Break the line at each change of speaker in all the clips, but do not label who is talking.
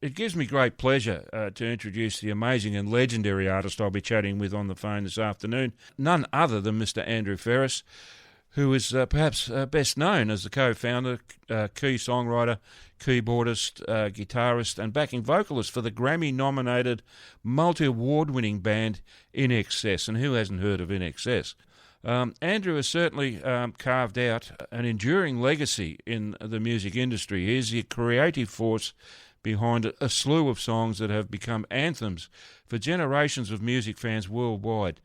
It gives me great pleasure to introduce the amazing and legendary artist I'll be chatting with on the phone this afternoon, none other than Mr. Andrew Farriss, who is perhaps best known as the co-founder, key songwriter, keyboardist, guitarist and backing vocalist for the Grammy-nominated, multi-award-winning band In Excess. And who hasn't heard of In Excess? Andrew has certainly carved out an enduring legacy in the music industry. He is the creative force behind a slew of songs that have become anthems for generations of music fans worldwide.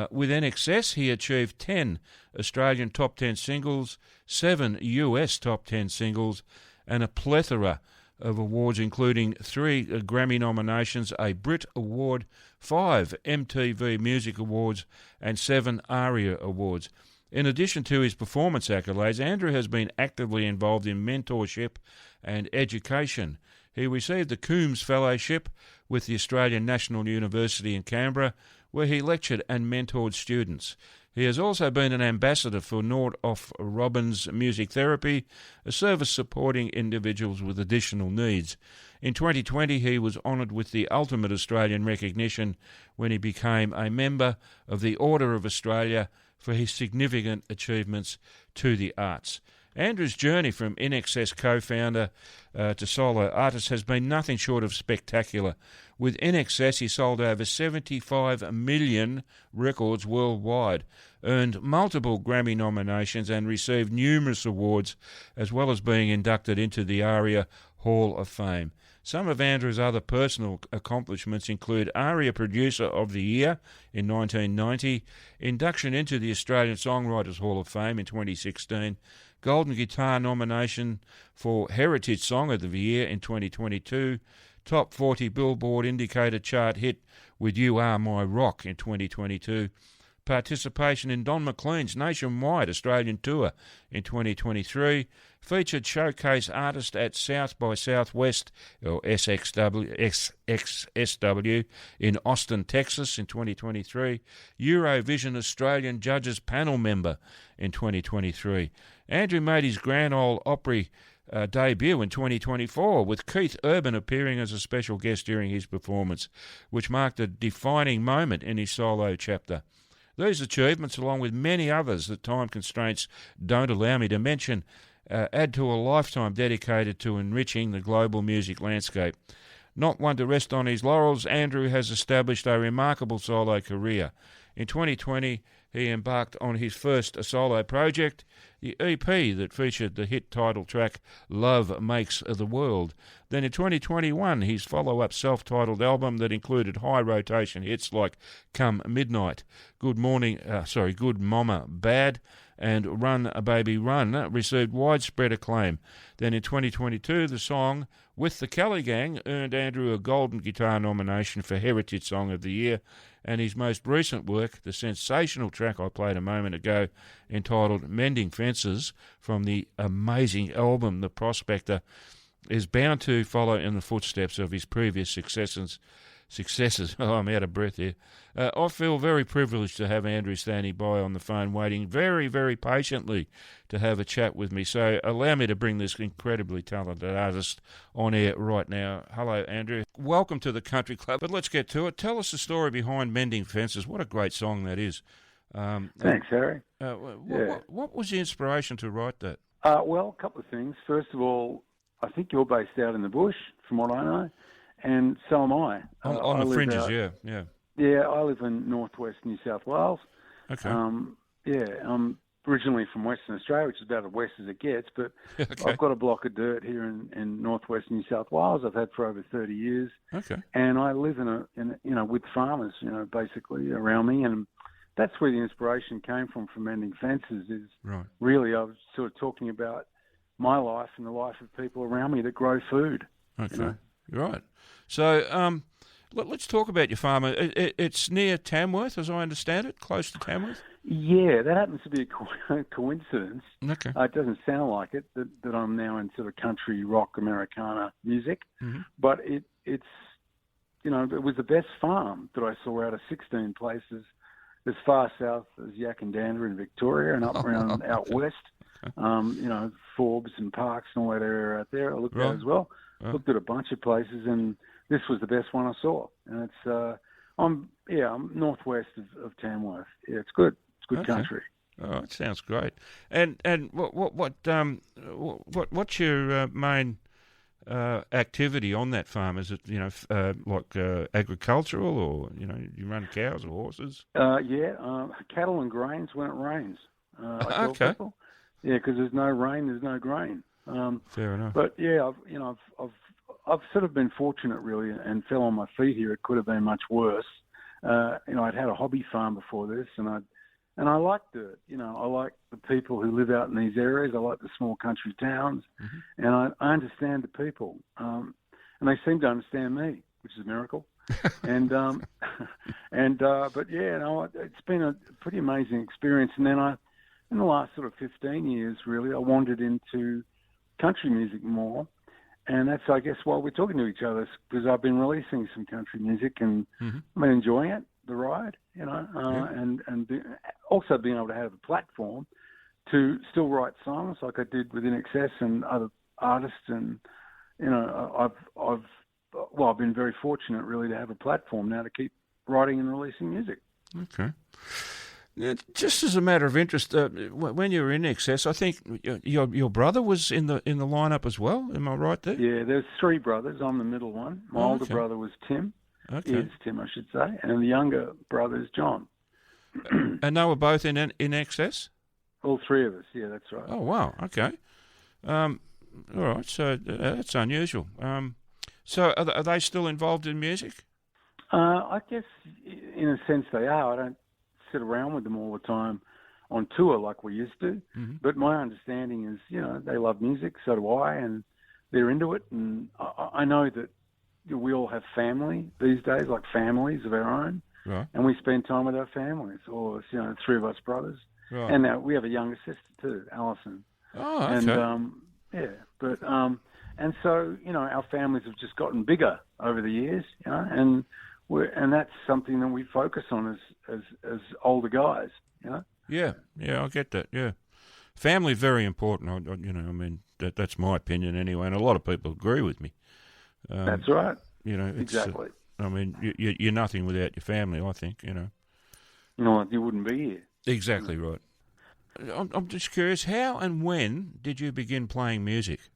With NXS, he achieved 10 Australian top 10 singles, 7 US top 10 singles, and a plethora of awards, including 3 Grammy nominations, a Brit Award, 5 MTV Music Awards, and 7 ARIA Awards. In addition to his performance accolades, Andrew has been actively involved in mentorship and education. He received the Coombs Fellowship with the Australian National University in Canberra, where he lectured and mentored students. He has also been an ambassador for Nordoff Robbins Music Therapy, a service supporting individuals with additional needs. In 2020, he was honoured with the ultimate Australian recognition when he became a member of the Order of Australia for his significant achievements to the arts. Andrew's journey from In Excess co-founder to solo artist has been nothing short of spectacular. With In Excess, he sold over 75 million records worldwide, earned multiple Grammy nominations and received numerous awards, as well as being inducted into the ARIA Hall of Fame. Some of Andrew's other personal accomplishments include ARIA Producer of the Year in 1990, induction into the Australian Songwriters Hall of Fame in 2016, Golden Guitar nomination for Heritage Song of the Year in 2022, Top 40 Billboard Indicator chart hit with You Are My Rock in 2022, participation in Don McLean's nationwide Australian tour in 2023, featured showcase artist at South by Southwest, or SXSW, in Austin, Texas in 2023, Eurovision Australian Judges Panel member in 2023. Andrew made his Grand Ole Opry debut in 2024, with Keith Urban appearing as a special guest during his performance, which marked a defining moment in his solo chapter. These achievements, along with many others that time constraints don't allow me to mention, add to a lifetime dedicated to enriching the global music landscape. Not one to rest on his laurels, Andrew has established a remarkable solo career. In 2020, he embarked on his first solo project, the EP that featured the hit title track Love Makes the World. Then in 2021, his follow-up self-titled album that included high rotation hits like Come Midnight, Good Mama Bad, and Run Baby Run received widespread acclaim. Then in 2022, the song With the Kelly Gang earned Andrew a Golden Guitar nomination for Heritage Song of the Year, and his most recent work, the sensational track I played a moment ago, entitled Mending Fences, from the amazing album The Prospector, is bound to follow in the footsteps of his previous successes. Oh, I'm out of breath here. I feel very privileged to have Andrew standing by on the phone, waiting very, very patiently to have a chat with me. So allow me to bring this incredibly talented artist on air right now. Hello, Andrew. Welcome to the Country Club. But let's get to it. Tell us the story behind Mending Fences. What a great song that is.
Thanks, Harry.
What was the inspiration to write that?
Well, a couple of things. First of all, I think you're based out in the bush, from what I know. And so am I.
On the fringes, yeah.
Yeah, I live in northwest New South Wales.
Okay.
I'm originally from Western Australia, which is about as west as it gets, but
Okay.
I've got a block of dirt here in northwest New South Wales. I've had for over 30 years.
Okay.
And I live with farmers, basically around me, and that's where the inspiration came from Mending Fences. Is
Right.
really I was sort of talking about my life and the life of people around me that grow food.
Okay. Right. So let's talk about your farm. It's near Tamworth, as I understand it, close to Tamworth?
Yeah, that happens to be a coincidence.
Okay.
It doesn't sound like it, that I'm now in sort of country rock Americana music.
Mm-hmm.
But it's, it was the best farm that I saw out of 16 places as far south as Yackandandah in Victoria and up around out west. Forbes and Parks and all that area out there I looked at as well. looked at a bunch of places, and this was the best one I saw. And it's I'm northwest of Tamworth. Yeah, it's good. It's good country.
Oh, it sounds great. And what's your main activity on that farm? Is it agricultural, or you run cows or horses?
Cattle and grains when it rains. I tell people. Yeah, because there's no rain, there's no grain.
Fair enough.
But yeah, I've sort of been fortunate really, and fell on my feet here. It could have been much worse. I'd had a hobby farm before this, and I liked it. I like the people who live out in these areas. I like the small country towns, and I understand the people, and they seem to understand me, which is a miracle. But yeah, it's been a pretty amazing experience. And then in the last sort of 15 years, really, I wandered into country music more. And that's, I guess, why we're talking to each other, because I've been releasing some country music, and I've been enjoying it, the ride, and also being able to have a platform to still write songs like I did with In Excess and other artists. And, I've been very fortunate, really, to have a platform now to keep writing and releasing music.
Okay. Now, just as a matter of interest, when you were In Excess, I think your brother was in the lineup as well. Am I right there?
Yeah, there's three brothers. I'm the middle one. My older brother was Tim.
Okay.
Is Tim, I should say, and the younger brother is John.
And they were both in Excess?
All three of us. Yeah, that's right.
Oh wow. Okay. All right. So that's unusual. So are they still involved in music?
I guess, in a sense, they are. I don't sit around with them all the time on tour like we used to. But my understanding is, they love music, so do I, and they're into it. And I know that we all have family these days, like families of our own, right. And we spend time with our families, or three of us brothers, right. And now we have a younger sister too, Alison.
Oh, okay.
And and so our families have just gotten bigger over the years, and that's something that we focus on as older guys,
Yeah, I get that. Yeah, family very important. That's my opinion anyway, and a lot of people agree with me.
That's right.
Exactly. You're nothing without your family. I think.
You wouldn't be here.
Exactly right. I'm just curious, how and when did you begin playing music?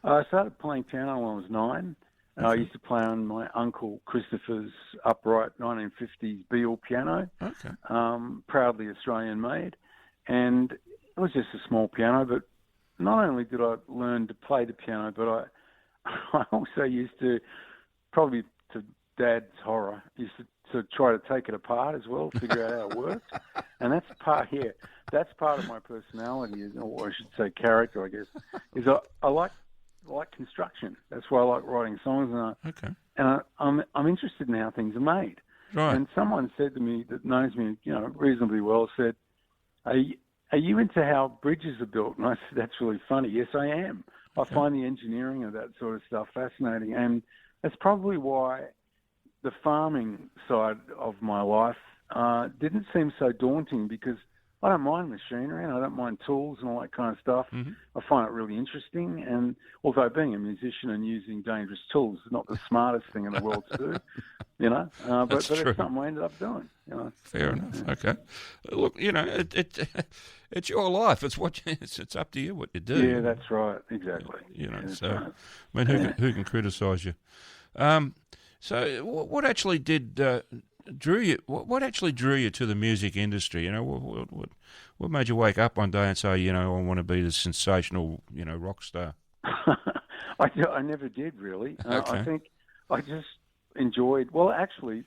I started playing piano when I was 9. Okay. I used to play on my uncle Christopher's upright 1950s Beal piano,
okay.
Proudly Australian made, and it was just a small piano. But not only did I learn to play the piano, but I also used to, probably to Dad's horror, to try to take it apart as well, figure out how it worked. And that's part of my personality, or I should say character, I guess, is I like construction. That's why I like writing songs, and I'm interested in how things are made.
Right.
And someone said to me that knows me, reasonably well, said, "Are you into how bridges are built?" And I said, "That's really funny." Yes, I am. Okay. I find the engineering of that sort of stuff fascinating, and that's probably why the farming side of my life didn't seem so daunting, because I don't mind machinery and I don't mind tools and all that kind of stuff. Mm-hmm. I find it really interesting. And although being a musician and using dangerous tools is not the smartest thing in the world to do, but it's something I ended up doing.
Fair enough. Okay. Look, it's your life. It's up to you what you do.
Yeah, that's right. Exactly.
Right. Who can criticise you? So what actually drew you? What actually drew you to the music industry? What made you wake up one day and say, I want to be the sensational, rock star?
I never did really.
Okay.
I think I just enjoyed. Well, actually,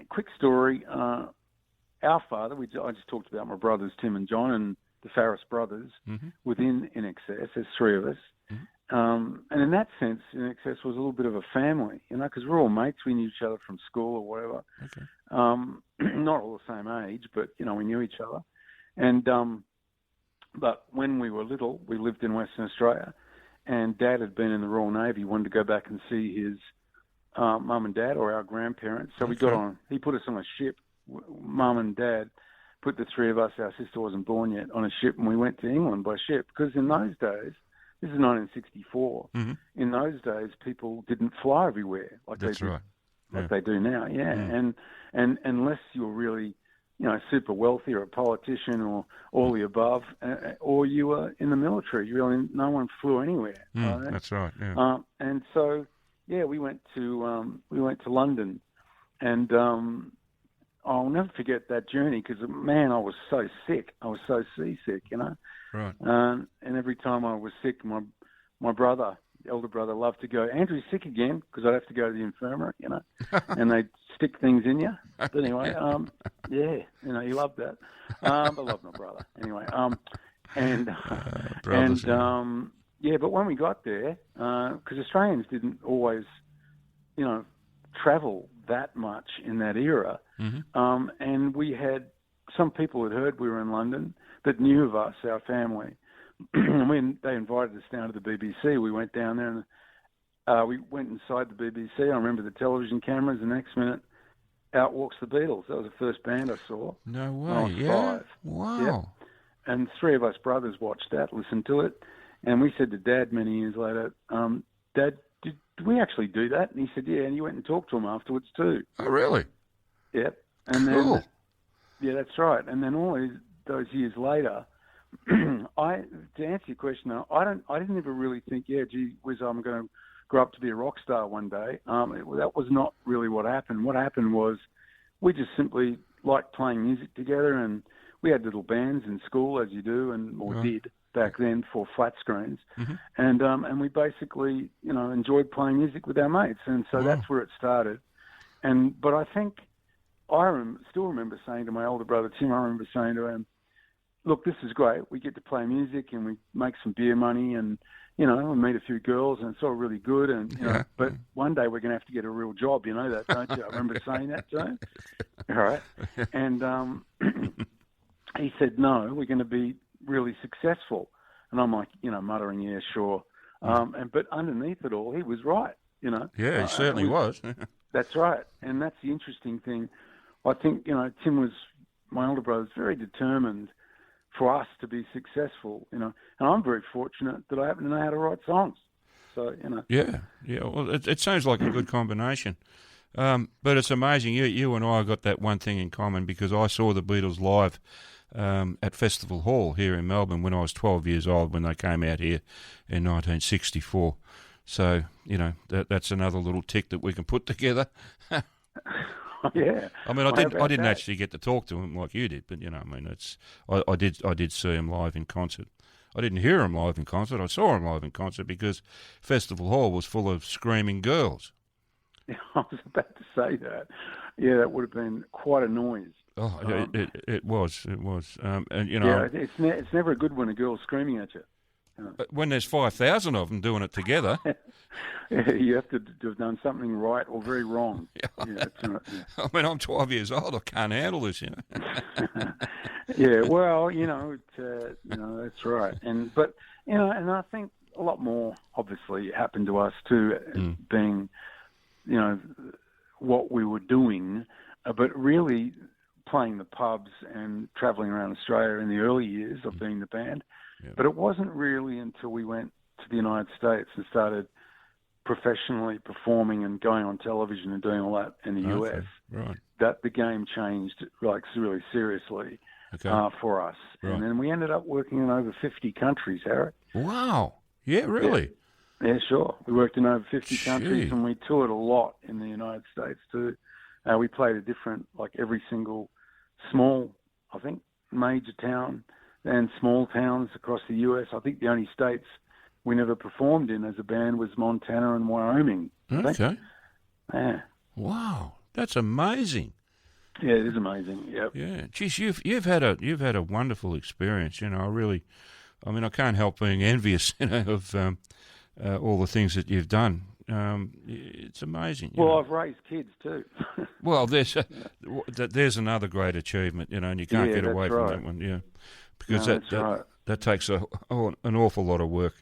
quick story. Our father. I just talked about my brothers Tim and John and the Farriss brothers. Mm-hmm. Within In Excess, there's three of us. Mm-hmm. And in that sense, In Excess was a little bit of a family, because we're all mates. We knew each other from school or whatever.
Okay.
Not all the same age, but, we knew each other. And but when we were little, we lived in Western Australia, and Dad had been in the Royal Navy, wanted to go back and see his mum and dad, or our grandparents. So we got on, he put us on a ship, Mum and Dad put the three of us, our sister wasn't born yet, on a ship, and we went to England by ship, because in those days, This is 1964.
Mm-hmm.
In those days, people didn't fly everywhere like
That's
they do,
right.
like they do now. Yeah, and unless you're really, super wealthy or a politician or all the above, or you were in the military, really no one flew anywhere. Right?
That's right. Yeah.
And so, we went to London, and I'll never forget that journey because, man, I was so sick. I was so seasick,
Right.
And every time I was sick, my brother, the elder brother, loved to go, Andrew's sick again, because I'd have to go to the infirmary, and they'd stick things in you. But anyway, he loved that. I love my brother. Anyway,
brothers,
but when we got there, because Australians didn't always, travel that much in that era, and we had some people had heard we were in London that knew of us, our family. When they invited us down to the BBC, we went down there and we went inside the BBC. I remember the television cameras. The next minute, out walks the Beatles. That was the first band I saw.
No way.
When I was 5.
Wow.
Yep. And 3 of us brothers watched that, listened to it, and we said to Dad many years later, Dad, did we actually do that? And he said, yeah, and you went and talked to him afterwards too.
Oh, really?
Yep. And
cool.
Then, yeah, that's right. And then all those years later, to answer your question, I didn't ever really think, gee whiz, I'm going to grow up to be a rock star one day. That was not really what happened. What happened was we just simply liked playing music together, and we had little bands in school, as you do, or did back then, for flat screens, and we basically, enjoyed playing music with our mates, and so that's where it started. But I think still remember saying to my older brother Tim, I remember saying to him, look, this is great. We get to play music and we make some beer money and, we meet a few girls and it's all really good. And, but one day we're going to have to get a real job. You know that, don't you? I remember saying that to him. All right. And he said, no, we're going to be really successful. And I'm like, muttering, yeah, sure. But underneath it all, he was right,
Yeah, he certainly was.
That's right. And that's the interesting thing. I think, Tim was, my older brother, was very determined for us to be successful, and I'm very fortunate that I happen to know how to write songs. So,
Yeah. Well, it sounds like a good combination. But it's amazing. You and I got that one thing in common because I saw the Beatles live at Festival Hall here in Melbourne when I was 12 years old when they came out here in 1964. So, that's another little tick that we can put together.
Yeah.
I mean, I didn't actually get to talk to him like you did, but I did see him live in concert. I didn't hear him live in concert. I saw him live in concert because Festival Hall was full of screaming girls.
Yeah, I was about to say that. Yeah, that would have been quite a noise.
Oh, it was. And
it's never a good when a girl's screaming at you.
When there's 5,000 of them doing it together,
you have to have done something right or very wrong. Yeah,
I mean, I'm 12 years old. I can't handle this,
Yeah, well, that's right. And I think a lot more obviously happened to us too, being, what we were doing, but really playing the pubs and travelling around Australia in the early years of being the band. Yep. But it wasn't really until we went to the United States and started professionally performing and going on television and doing all that in the US that the game changed really seriously for us. Right. And then we ended up working in over 50 countries, Eric.
Wow. Yeah, really?
Yeah, sure. We worked in over 50 countries and we toured a lot in the United States too. We played a different, every single small, I think, major town and small towns across the US. I think the only states we never performed in as a band was Montana and Wyoming.
Okay.
Yeah.
Wow, that's amazing.
Yeah, it is amazing. Yep.
Yeah. Geez, you've had a wonderful experience. I can't help being envious, of all the things that you've done. It's amazing.
Well, I've raised kids too.
Well, there's another great achievement, and you can't get away from that one. Yeah. Because that takes an awful lot of work.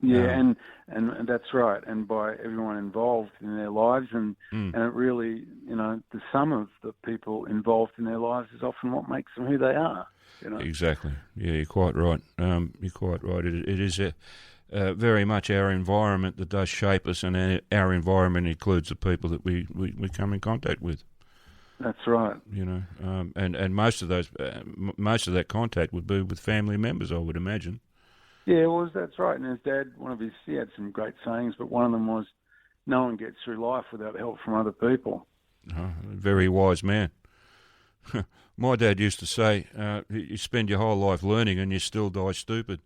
Yeah, and that's right. And by everyone involved in their lives, and it really, the sum of the people involved in their lives is often what makes them who they are.
Exactly. Yeah, you're quite right. You're quite right. It is very much our environment that does shape us, and our environment includes the people that we come in contact with.
That's right.
And most of most of that contact would be with family members, I would imagine.
Yeah, well, that's right. And his dad, he had some great sayings, but one of them was, "No one gets through life without help from other people."
Oh, very wise man. My dad used to say, "You spend your whole life learning, and you still die stupid."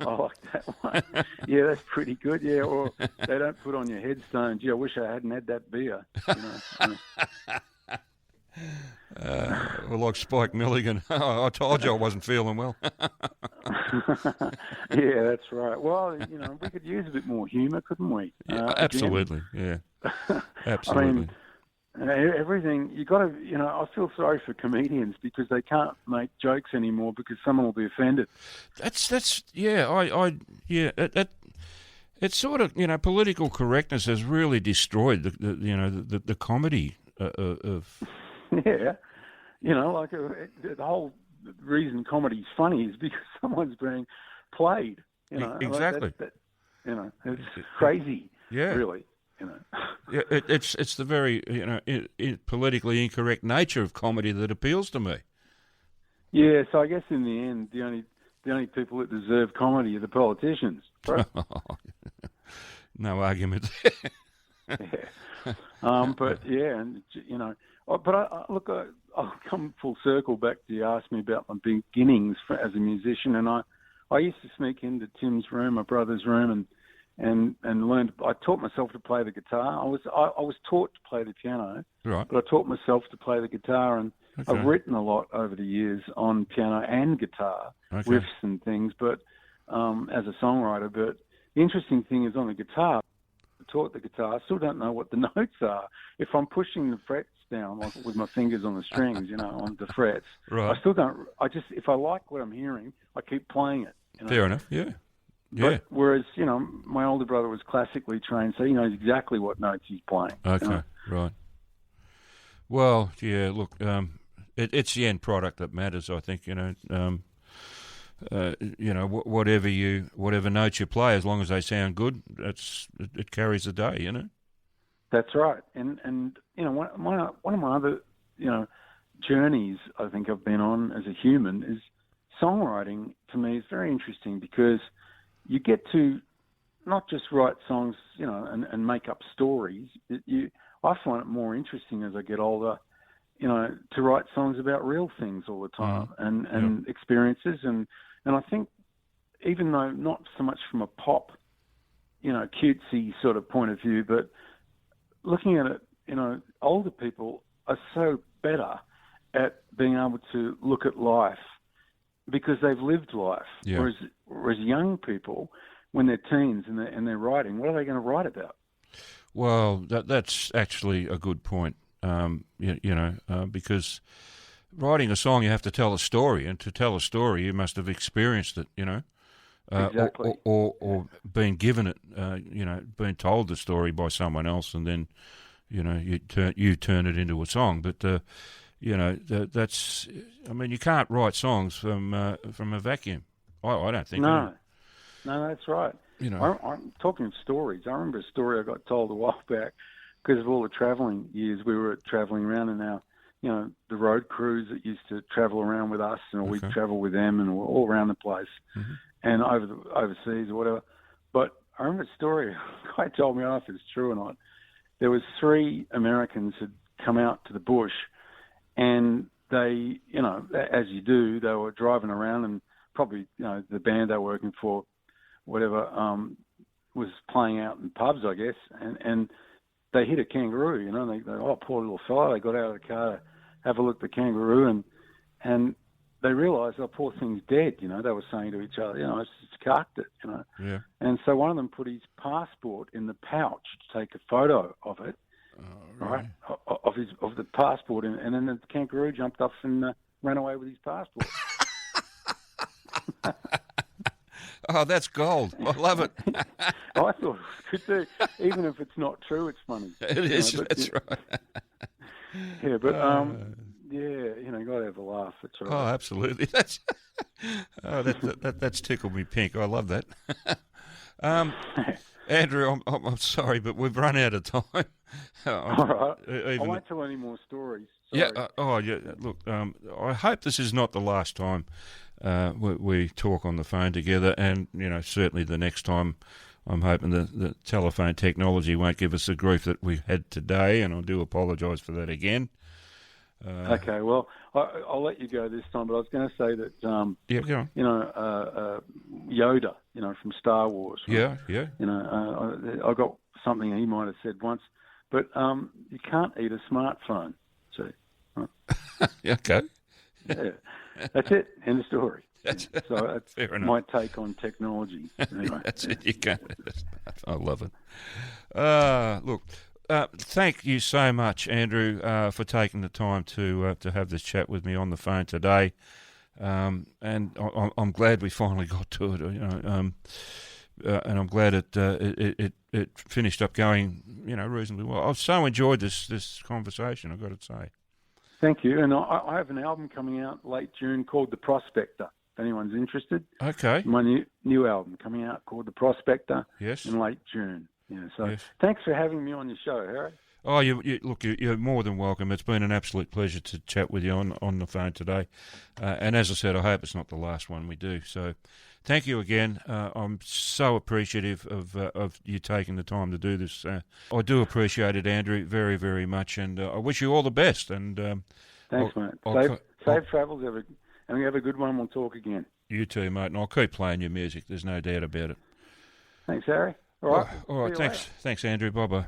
I like that one. Yeah, that's pretty good. Yeah, or they don't put on your headstone, "Gee, I wish I hadn't had that beer."
Well, like Spike Milligan, I told you I wasn't feeling well.
Yeah, that's right. Well, we could use a bit more humour, couldn't we?
Absolutely, yeah. Absolutely.
I mean, everything, you got to, I feel sorry for comedians because they can't make jokes anymore because someone will be offended. It's
sort of, political correctness has really destroyed the comedy of.
Yeah, the whole reason comedy's funny is because someone's being played.
Exactly.
It's crazy.
Yeah,
really.
Yeah, it's the very politically incorrect nature of comedy that appeals to me.
Yeah, so I guess in the end, the only people that deserve comedy are the politicians. Right?
No argument.
Yeah. But yeah, and but I'll come full circle back to you asked me about my beginnings as a musician, and I used to sneak into Tim's room, my brother's room, and learned. I taught myself to play the guitar. I was taught to play the piano,
right?
But I taught myself to play the guitar, and
okay.
I've written a lot over the years on piano and guitar,
okay.
riffs and things. But as a songwriter, but the interesting thing is on the guitar. I taught the guitar. I still don't know what the notes are. If I'm pushing the frets down like with my fingers on the strings, on the frets,
right.
I still don't. If I like what I'm hearing, I keep playing it.
Fair enough. Yeah. Yeah.
But whereas, my older brother was classically trained, so he knows exactly what notes he's playing.
Okay, right. Well, yeah, look, it's the end product that matters, I think, whatever notes you play, as long as they sound good, it carries the day,
That's right. And one of my other, journeys I think I've been on as a human is songwriting. To me is very interesting because you get to not just write songs, and make up stories. I find it more interesting as I get older, to write songs about real things all the time and experiences. And I think even though not so much from a pop, cutesy sort of point of view, but looking at it, older people are so better at being able to look at life because they've lived life.
Yeah.
Whereas young people, when they're teens and they're writing, what are they going to write about?
Well, that's actually a good point. Because writing a song, you have to tell a story, and to tell a story, you must have experienced it.
Exactly.
Or been given it. Been told the story by someone else, and then you turn it into a song. But that's. I mean, you can't write songs from a vacuum. I don't think.
No, that's right. I'm talking of stories. I remember a story I got told a while back because of all the travelling years we were travelling around, and now, the road crews that used to travel around with us, and we'd travel with them, and we're all around the place, and overseas or whatever. But I remember a story. A guy told me, I don't know if it's true or not. There was 3 Americans had come out to the bush, and they, as you do, they were driving around, and probably, the band they were working for, whatever, was playing out in pubs, I guess, and they hit a kangaroo, and they oh, poor little fella. They got out of the car to have a look at the kangaroo, and they realised, oh, poor thing's dead, they were saying to each other, it's carked it,
Yeah.
And so one of them put his passport in the pouch to take a photo of it, right? Of the passport, and then the kangaroo jumped off and ran away with his passport.
Oh, that's gold. I love it.
I thought it was good too. Even if it's not true, it's funny.
It is, that's right.
Yeah, but Yeah, got to have a laugh. That's all
Oh,
right.
absolutely. That's tickled me pink. I love that. Andrew, I'm sorry, but we've run out of time.
All right. I
Even
won't tell any more stories.
yeah.
Sorry.
Yeah. Look, I hope this is not the last time we talk on the phone together, and certainly the next time. I'm hoping the telephone technology won't give us the grief that we had today, and I do apologise for that again.
Okay, well, I'll let you go this time, but I was going to say that,
Yeah, go on.
Yoda, from Star Wars. Right?
Yeah.
I got something he might have said once, but you can't eat a smartphone. See, right?
Okay.
Yeah, that's it. End of story.
That's
So that's
fair enough.
my take on technology. Anyway.
That's it. You can't. I love it. Look. Thank you so much, Andrew, for taking the time to have this chat with me on the phone today, and I'm glad we finally got to it. And I'm glad it finished up going reasonably well. I've so enjoyed this conversation, I've got to say.
Thank you, and I have an album coming out late June called The Prospector. If anyone's interested,
Okay.
my new album coming out called The Prospector.
Yes.
In late June. So
Yes.
Thanks for having me on your show, Harry.
Oh, you're more than welcome. It's been an absolute pleasure to chat with you on the phone today. And as I said, I hope it's not the last one we do. So thank you again. I'm so appreciative of you taking the time to do this. I do appreciate it, Andrew, very, very much. And I wish you all the best. And
Thanks, mate. Safe travels, and we have a good one. We'll talk again.
You too, mate. And I'll keep playing your music. There's no doubt about it.
Thanks, Harry. All right.
All right. Thanks, Andrew. Bye-bye.